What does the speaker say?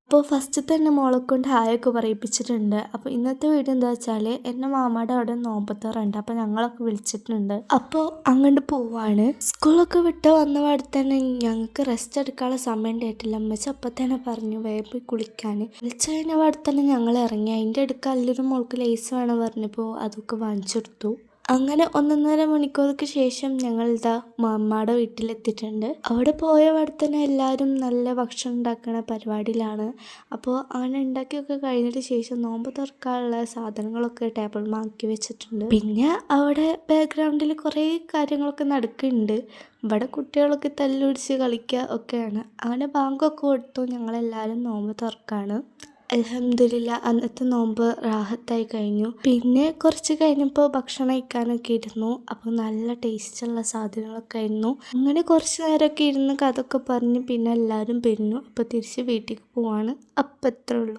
അപ്പോൾ ഫസ്റ്റ് തന്നെ മോളെ കൊണ്ട് ഹായൊക്കെ പറയിപ്പിച്ചിട്ടുണ്ട്. അപ്പോൾ ഇന്നത്തെ വീഡിയോ എന്താ വെച്ചാൽ എൻ്റെ മാമാടെ അവിടെ നോമ്പത്താറുണ്ട്. അപ്പോൾ ഞങ്ങളൊക്കെ വിളിച്ചിട്ടുണ്ട്. അപ്പോൾ അങ്ങോട്ട് പോവാണ്. സ്കൂളൊക്കെ വിട്ട് വന്ന പാടെ തന്നെ ഞങ്ങൾക്ക് റെസ്റ്റ് എടുക്കാനുള്ള സമയം ഉണ്ടായിട്ടില്ല. അമ്മച്ചി അപ്പം തന്നെ പറഞ്ഞു വേഗം പോയി കുളിക്കാൻ. വിളിച്ചു കഴിഞ്ഞ പാടെ തന്നെ ഞങ്ങൾ ഇറങ്ങി. അതിൻ്റെ അടുക്ക് അല്ലൊരു മോൾക്ക് ലേസ് വേണം പറഞ്ഞപ്പോൾ അതൊക്കെ വാങ്ങിച്ചെടുത്തു. അങ്ങനെ 1.5 മണിക്കൂർക്ക് ശേഷം ഞങ്ങൾ ഇതാ മാമ്മയുടെ വീട്ടിലെത്തിയിട്ടുണ്ട്. അവിടെ പോയ പാടെ തന്നെ എല്ലാവരും നല്ല ഭക്ഷണം ഉണ്ടാക്കുന്ന പരിപാടിയിലാണ്. അപ്പോൾ അങ്ങനെ ഉണ്ടാക്കിയൊക്കെ കഴിഞ്ഞിട്ട് ശേഷം നോമ്പ് തുറക്കാനുള്ള സാധനങ്ങളൊക്കെ ടേബിൾ മാക്കി വെച്ചിട്ടുണ്ട്. പിന്നെ അവിടെ ബാക്ക്ഗ്രൗണ്ടിൽ കുറേ കാര്യങ്ങളൊക്കെ നടക്കുന്നുണ്ട്. ഇവിടെ കുട്ടികളൊക്കെ തല്ലുപിടിച്ച് കളിക്കുക ഒക്കെയാണ്. അങ്ങനെ ബാങ്കൊക്കെ കൊടുത്തു. ഞങ്ങളെല്ലാവരും നോമ്പ് തുറക്കാണ്. അൽഹംദുലില്ലാ അന്നത്തെ നോമ്പ് റാഹത്തായി കഴിഞ്ഞു. പിന്നെ കുറച്ച് കഴിഞ്ഞപ്പോൾ ഭക്ഷണം കഴിക്കാനൊക്കെ ഇരുന്നു. അപ്പോൾ നല്ല ടേസ്റ്റുള്ള സാധനങ്ങളൊക്കെ ആയിരുന്നു. അങ്ങനെ കുറച്ച് നേരമൊക്കെ ഇരുന്ന് കഥയൊക്കെ പറഞ്ഞ് പിന്നെ എല്ലാവരും പിരിഞ്ഞു. അപ്പോൾ തിരിച്ച് വീട്ടിലേക്ക് പോവാണ്. അപ്പം അത്രേ ഉള്ളൂ.